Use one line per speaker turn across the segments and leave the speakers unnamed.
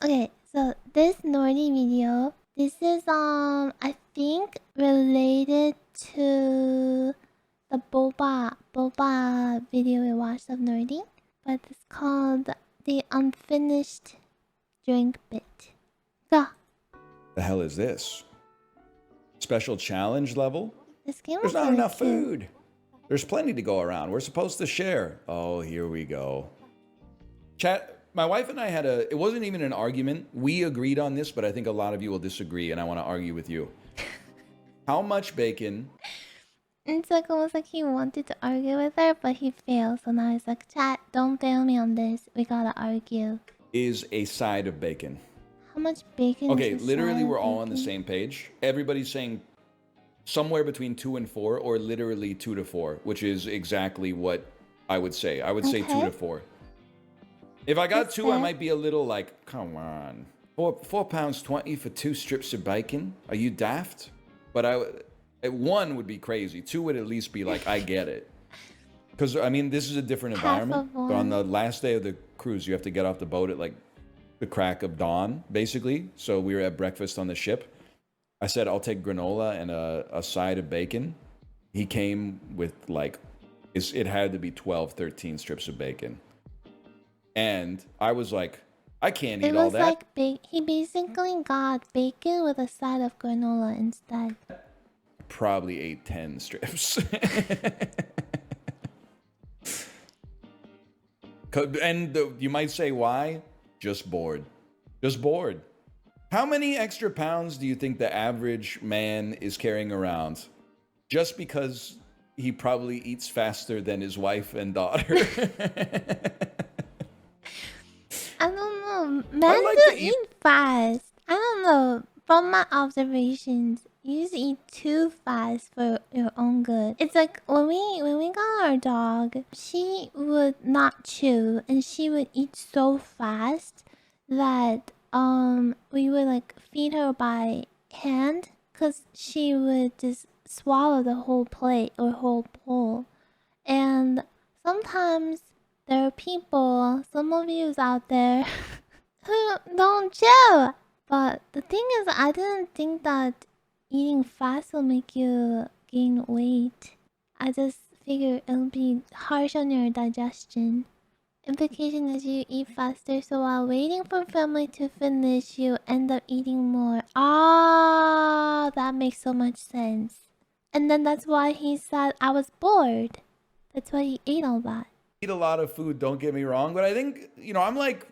Okay, so this Nordy video, this is I think related to the boba video we watched of Nordy, but it's called the unfinished drink bit. Go.
The hell is this? Special challenge level?
This game
There's
was
not
really
enough
cute.
food. There's plenty to go around. We're supposed to share. Oh, here we go. Chat, my wife and I had it wasn't even an argument. We agreed on this, but I think a lot of you will disagree, and I want to argue with you. How much bacon?
It's like almost like he wanted to argue with her, but he failed. So now he's like, chat, don't fail me on this. We gotta argue.
Is a side of bacon.
How much bacon
Okay,
is a
literally
side
we're
of
all on the
bacon?
same page. Everybody's saying somewhere between 2 and 4, or literally 2 to 4, which is exactly what I would say. I would say 2 to 4. If I got
That's
2,
fair.
I might be a little like, come on. 4 pounds 20 for 2 strips of bacon? Are you daft? But 1 would be crazy. 2 would at least be like, I get it. Because, I mean, this is a different environment. But on the last day of the cruise, you have to get off the boat at like the crack of dawn, basically. So we were at breakfast on the ship. I said, I'll take granola and a side of bacon. He came with like, it had to be 12, 13 strips of bacon. And I was like, I can't eat all that.
It was like he basically got bacon with a side of granola instead.
Probably ate 10 strips. And you might say, why? Just bored. Just bored. How many extra pounds do you think the average man is carrying around? Just because he probably eats faster than his wife and daughter.
I don't know. Men do eat fast. I don't know. From my observations, you just eat too fast for your own good. It's like when we got our dog, she would not chew and she would eat so fast that we would like feed her by hand because she would just swallow the whole plate or whole bowl. And sometimes there are people, some of yous out there, who don't chew. But the thing is, I didn't think that eating fast will make you gain weight. I just figured it'll be harsh on your digestion. Implication is you eat faster, so while waiting for family to finish, you end up eating more. Ah, that makes so much sense. And then that's why he said I was bored. That's why he ate all that.
Eat a lot of food, don't get me wrong, but I think, I'm like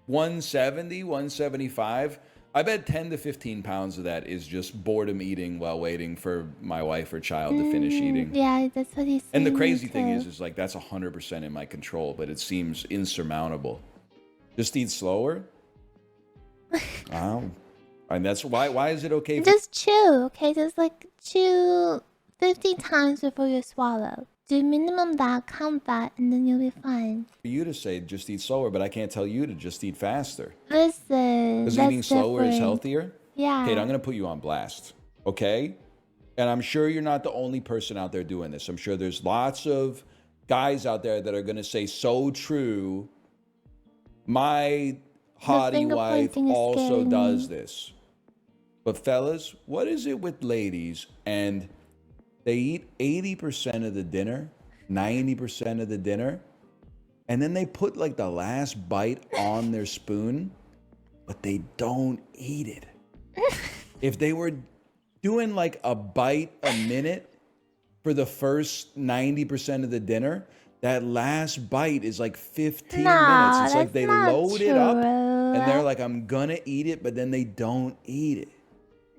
170, 175. I bet 10 to 15 pounds of that is just boredom eating while waiting for my wife or child to finish eating.
Yeah, that's what he's saying.
And the crazy thing is like that's 100% in my control, but it seems insurmountable. Just eat slower. And that's why is it okay?
Just chew, okay? Just like chew 50 times before you swallow. Do minimum that, count that, and then you'll be fine.
For you to say just eat slower, but I can't tell you to just eat faster.
Listen,
because eating slower is healthier.
Yeah.
Kate, I'm gonna put you on blast, okay? And I'm sure you're not the only person out there doing this. I'm sure there's lots of guys out there that are gonna say, so true. My hottie wife also does this. But fellas, what is it with ladies and they eat 80% of the dinner, 90% of the dinner, and then they put like the last bite on their spoon, but they don't eat it. If they were doing like a bite a minute for the first 90% of the dinner, that last bite is like 15 minutes. It's like they load it up and they're like, I'm gonna eat it, but then they don't eat it.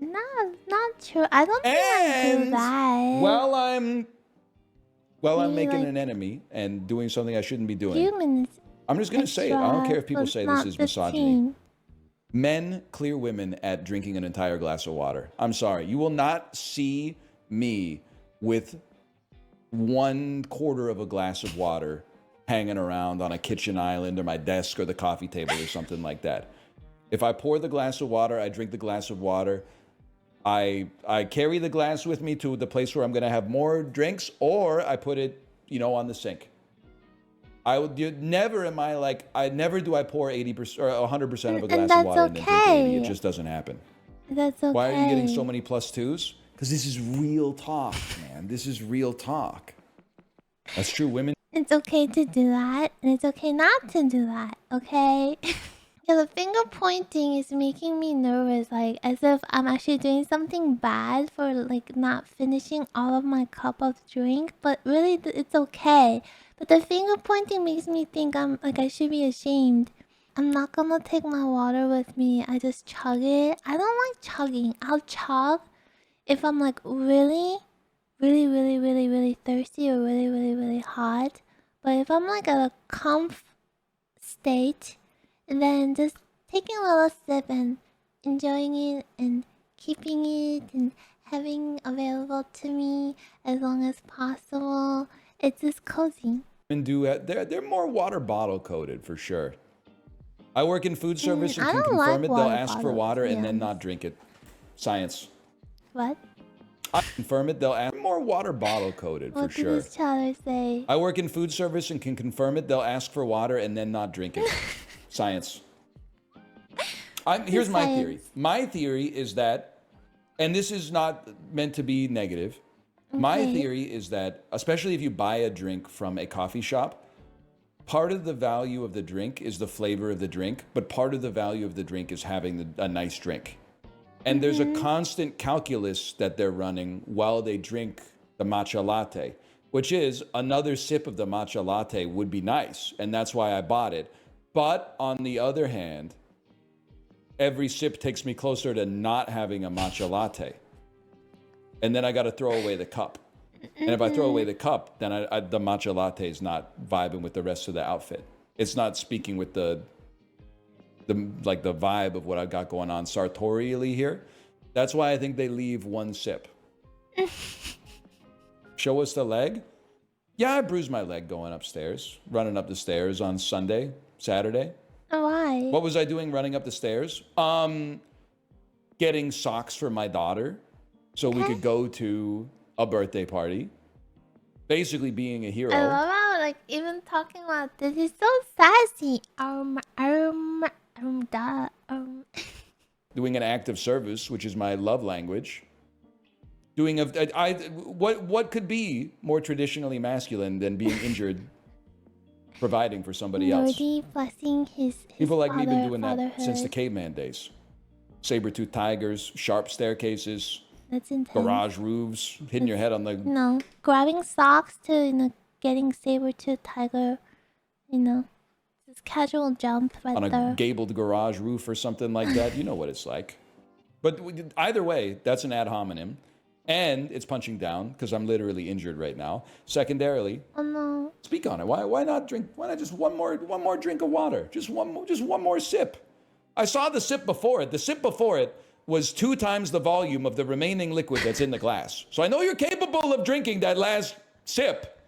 No, it's not true. I don't think I do that.
While I'm making an enemy and doing something I shouldn't be doing. I'm just going to say it. I don't care if people say this is misogyny. Men clear women at drinking an entire glass of water. I'm sorry. You will not see me with 1/4 of a glass of water hanging around on a kitchen island or my desk or the coffee table or something like that. If I pour the glass of water, I drink the glass of water. I carry the glass with me to the place where I'm going to have more drinks, or I put it, on the sink. Never am I like, I never do I pour 80% or 100% of a
And
glass of
that's
water and then drink 80. It
okay.
just doesn't happen.
That's okay.
Why are you getting so many +2s? Because this is real talk, man. This is real talk. That's true. Women.
It's okay to do that, and it's okay not to do that, okay? Yeah, the finger pointing is making me nervous, like as if I'm actually doing something bad for like not finishing all of my cup of drink, but really it's okay. But the finger pointing makes me think I'm like I should be ashamed. I'm not gonna take my water with me. I just chug it. I don't like chugging. I'll chug if I'm like really thirsty or really hot. But if I'm like at a comf state, and then just taking a little sip and enjoying it and keeping it and having available to me as long as possible, it's just cozy.
They're more water bottle coated for sure. I work in food service and
I
can
don't
confirm
like
it. They'll
water
ask for
bottles,
water
to be
and then
honest.
not drink it. Science.
What?
I confirm it. They'll ask more water bottle coated for
What did
sure.
this chatter say?
I work in food service and can confirm it. They'll ask for water and then not drink it. Science. Here's my theory. My theory is that, and this is not meant to be negative.
Okay.
My theory is that, especially if you buy a drink from a coffee shop, part of the value of the drink is the flavor of the drink, but part of the value of the drink is having a nice drink. And there's a constant calculus that they're running while they drink the matcha latte, which is another sip of the matcha latte would be nice. And that's why I bought it. But on the other hand, every sip takes me closer to not having a matcha latte. And then I got to throw away the cup. And if I throw away the cup, then the matcha latte is not vibing with the rest of the outfit. It's not speaking with the vibe of what I've got going on sartorially here. That's why I think they leave one sip. Show us the leg? Yeah, I bruised my leg going upstairs, running up the stairs on Saturday.
Why?
What was I doing running up the stairs? Getting socks for my daughter so we could go to a birthday party. Basically being a hero.
I love how like even talking about this is so sassy.
Doing an act of service, which is my love language. Doing what could be more traditionally masculine than being injured, providing for somebody else.
Blessing his
People like me have been doing
fatherhood.
that since the caveman days. Saber-toothed tigers, sharp staircases,
That's intense.
garage roofs, hitting your head on the
No, grabbing socks to getting saber-tooth tiger, this casual jump right
on a
there.
gabled garage roof or something like that. You know what it's like. But either way, that's an ad hominem. And it's punching down because I'm literally injured right now. Secondarily,
Oh no.
speak on it. Why not drink? Why not just one more drink of water? Just one more sip. I saw the sip before it. The sip before it was 2 times the volume of the remaining liquid that's in the glass. So I know you're capable of drinking that last sip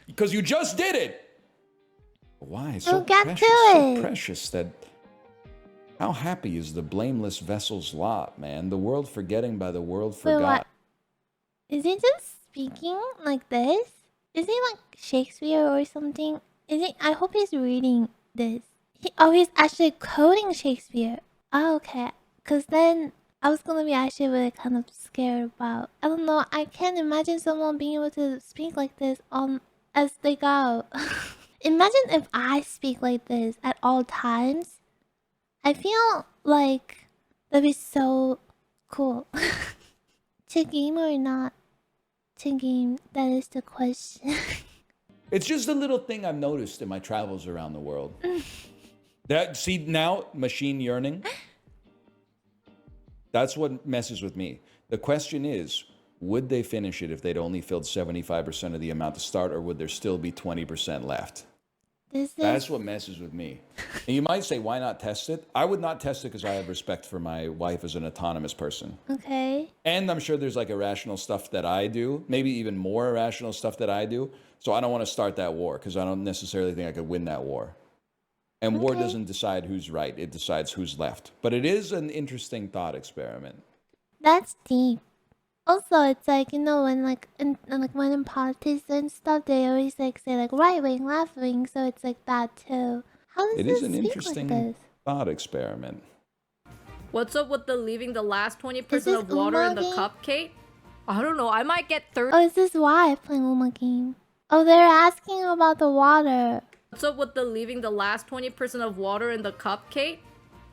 because you just did it. Why? So
get
precious.
to
So
it.
precious that. How happy is the blameless vessel's lot, man? The world forgetting by the world
Wait,
forgot.
what? Is he just speaking like this? Is he like Shakespeare or something? Is he? I hope he's reading this. He's actually quoting Shakespeare. Oh, okay. Cause then I was gonna be actually really kind of scared about. I don't know. I can't imagine someone being able to speak like this on as they go. Imagine if I speak like this at all times. I feel like that'd be so cool. To game or not to game? That is the question.
It's just a little thing I've noticed in my travels around the world. See now, machine yearning. That's what messes with me. The question is, would they finish it if they'd only filled 75% of the amount to start, or would there still be 20% left? That's what messes with me. And you might say, why not test it? I would not test it because I have respect for my wife as an autonomous person.
Okay.
And I'm sure there's like irrational stuff that I do, maybe even more irrational stuff that I do. So I don't want to start that war because I don't necessarily think I could win that war. And war doesn't decide who's right. It decides who's left. But it is an interesting thought experiment.
That's deep. Also, it's like, when when in politics and stuff, they always like say like right wing, left wing, so it's like that too. How does
It is
it
an
speak like
interesting
this?
thought experiment.
What's up with the leaving the last
Is
20%
this
of water in the
Uma game?
cupcake? I don't know. I might get thirsty.
Oh, is this why playing Uma game? Oh, they're asking about the water.
What's up with the leaving the last 20% of water in the cupcake?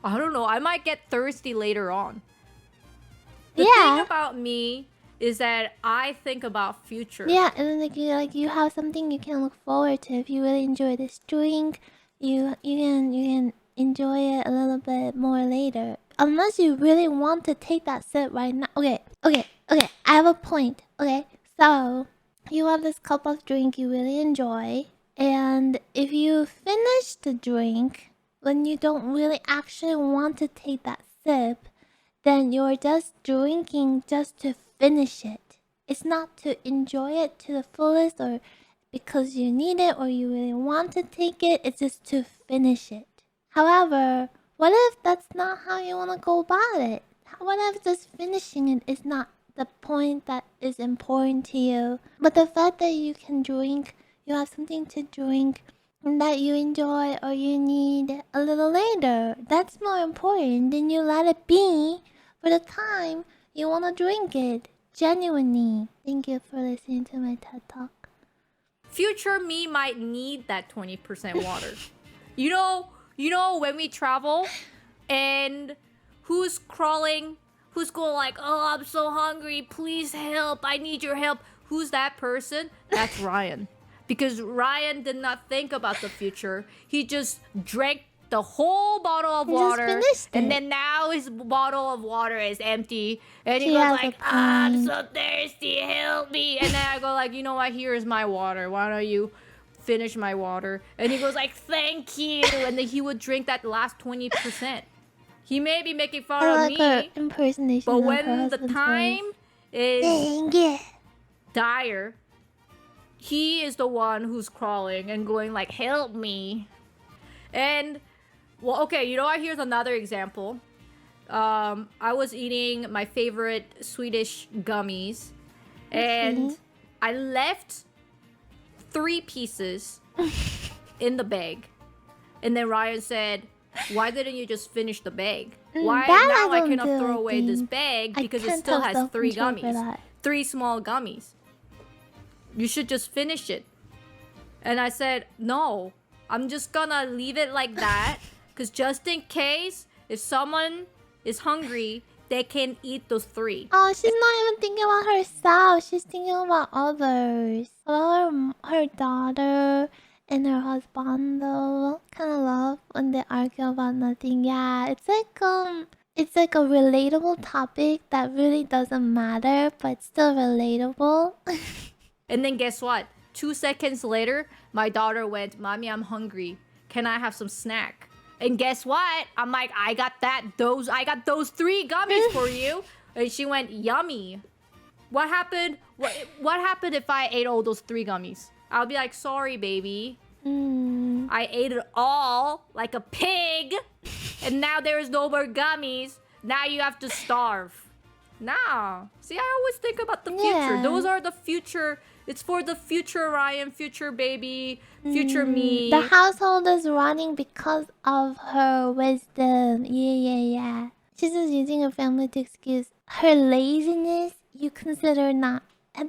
I don't know. I might get thirsty later on. The thing about me is that I think about future.
Yeah, and then you have something you can look forward to. If you really enjoy this drink, you can enjoy it a little bit more later. Unless you really want to take that sip right now. Okay. I have a point. Okay, so you have this cup of drink you really enjoy, and if you finish the drink when you don't really actually want to take that sip, then you're just drinking just to finish it. It's not to enjoy it to the fullest or because you need it or you really want to take it. It's just to finish it. However, what if that's not how you want to go about it? What if just finishing it is not the point that is important to you? But the fact that you can drink, you have something to drink that you enjoy or you need a little later, that's more important. Then you let it be for the time you want to drink it. Genuinely. Thank you for listening to my TED Talk.
Future me might need that 20% water. you know when we travel and who's crawling, who's going like, oh, I'm so hungry, please help, I need your help. Who's that person? That's Ryan. Because Ryan did not think about the future. He just drank the whole bottle of water, and then now his bottle of water is empty, and he goes like, I'm so thirsty, help me. And then I go like, you know what, here is my water, why don't you finish my water? And he goes like, thank you. And then he would drink that last 20%. He may be making fun of me, but when the time is dire, he is the one who's crawling and going like, help me. And well, okay, you know what, here's another example. I was eating my favorite Swedish gummies, and I left 3 pieces in the bag. And then Ryan said, why didn't you just finish the bag? Why now I cannot throw away this bag because it still has 3 gummies. 3 small gummies. You should just finish it. And I said, no, I'm just gonna leave it like that, because just in case, if someone is hungry, they can eat those 3.
Oh, she's not even thinking about herself. She's thinking about others. About her daughter and her husband, though. Kind of love when they argue about nothing. Yeah, it's like a relatable topic that really doesn't matter, but still relatable.
And then guess what? 2 seconds later, my daughter went, Mommy, I'm hungry. Can I have some snack? And guess what? I'm like, I got those 3 gummies for you. And she went, yummy. What happened? What happened if I ate all those 3 gummies? I'll be like, sorry, baby. I ate it all like a pig. And now there is no more gummies. Now you have to starve. Nah. See, I always think about the future. Those are the future. It's for the future Ryan, future baby, future me.
The household is running because of her wisdom. Yeah. She's just using her family to excuse her laziness. You consider not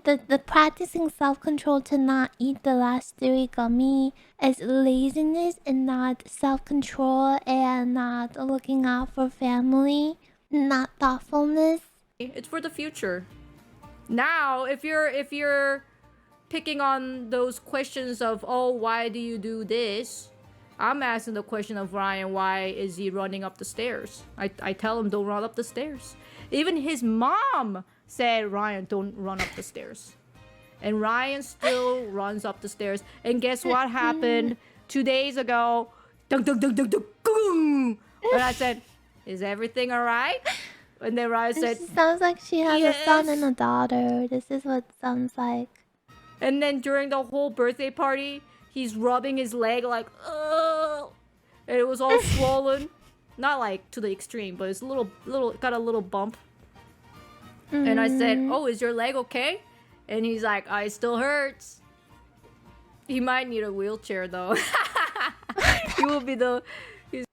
the practicing self-control to not eat the last 3 gummy as laziness and not self-control and not looking out for family, not thoughtfulness.
It's for the future. Now, if you're picking on those questions of, oh, why do you do this? I'm asking the question of Ryan, why is he running up the stairs? I tell him, don't run up the stairs. Even his mom said, Ryan, don't run up the stairs. And Ryan still runs up the stairs. And guess what happened 2 days ago? Dunk, dunk, dunk, dunk, dunk, boom! And I said, is everything all right? And then Ryan said,
She sounds like she has a son and a daughter. This is what it sounds like.
And then during the whole birthday party, he's rubbing his leg like, oh, and it was all swollen. Not like to the extreme, but it's got a little bump. And I said, "Oh, is your leg okay?" And he's like, "It still hurts." He might need a wheelchair though. He will be the.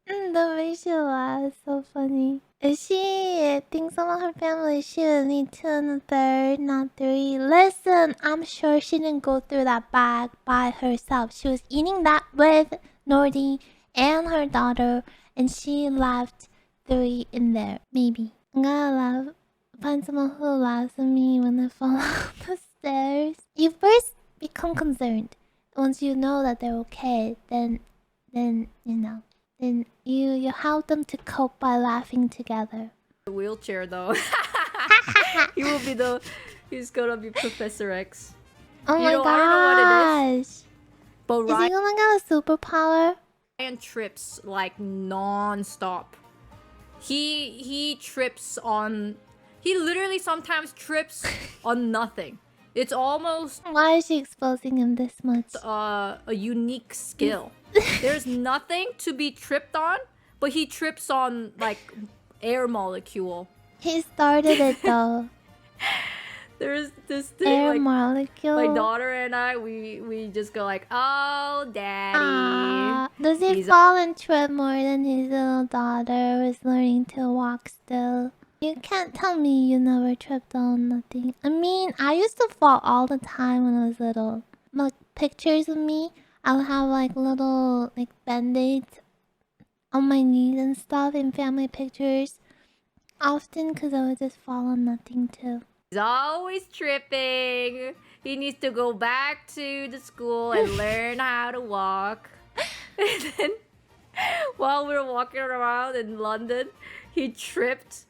The way she laughs, so funny. She thinks some of her family she would need 2 and a third, not 3. Listen, I'm sure she didn't go through that bag by herself. She was eating that with Nordy and her daughter, and she left 3 in there. Maybe. I'm gonna find someone who laughs at me when I fall off the stairs. You first become concerned. Once you know that they're okay, then you know. Then you help them to cope by laughing together.
Wheelchair though. He will be the. He's gonna be Professor X.
Oh my
I don't know what it is.
gosh!
But
Is he gonna get a superpower?
Ryan trips like non-stop. He trips on. He literally sometimes trips on nothing. It's almost
Why is she exposing him this much?
a unique skill. There's nothing to be tripped on, but he trips on like air molecule.
He started it though.
There's this thing
Air
like
molecule.
my daughter and I we just go like, "Oh, daddy."
Does he
He's
fall and trip more than his little daughter was learning to walk still? You can't tell me you never tripped on nothing. I mean, I used to fall all the time when I was little. Like pictures of me, I'll have like little like band-aids on my knees and stuff in family pictures. Often because I would just fall on nothing too.
He's always tripping. He needs to go back to the school and learn how to walk. And then while we were walking around in London, he tripped.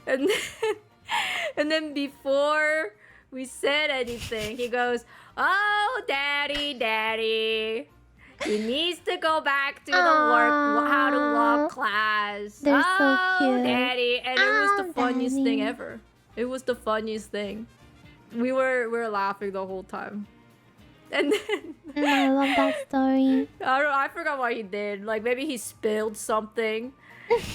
And then before we said anything, he goes, "Oh, daddy, daddy. He needs to go back to the how to walk class.
They're so cute.
Daddy." And it was the funniest thing
Daddy.
ever. It was the funniest thing. We were laughing the whole time. And then
I love that story.
I forgot what he did. Like maybe he spilled something.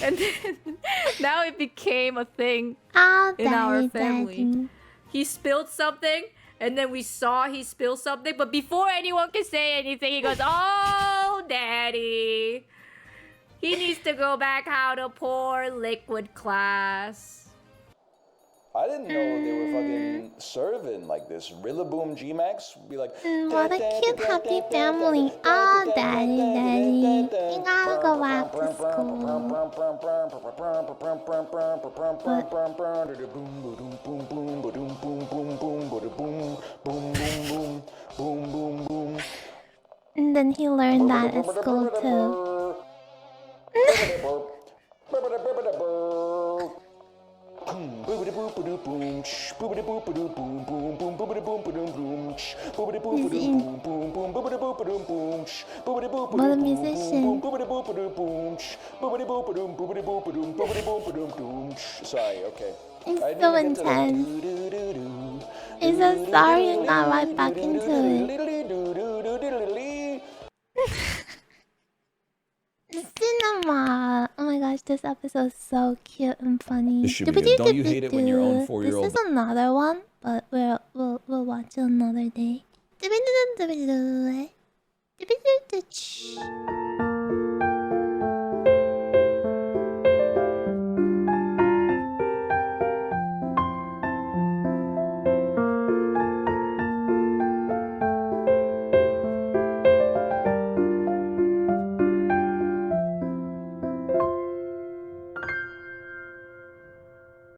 And then now it became a thing
Oh,
in our
daddy,
family.
daddy.
He spilled something, and then we saw he spilled something, but before anyone can say anything, he goes, "Oh, daddy. He needs to go back how to pour liquid class."
I didn't know they were fucking serving like this. Rillaboom G-Max be like,
What a cute happy family. Oh, daddy, daddy. You gotta go back to school. And then he learned that at school too. What a musician.
Sorry, okay.
It's so intense. He's so sorry and got right back into it. Cinema! Oh my gosh, this episode is so cute and funny.
This should be good. Don't you hate it when your own 4-year-old...
This is another one, but we'll watch it another day.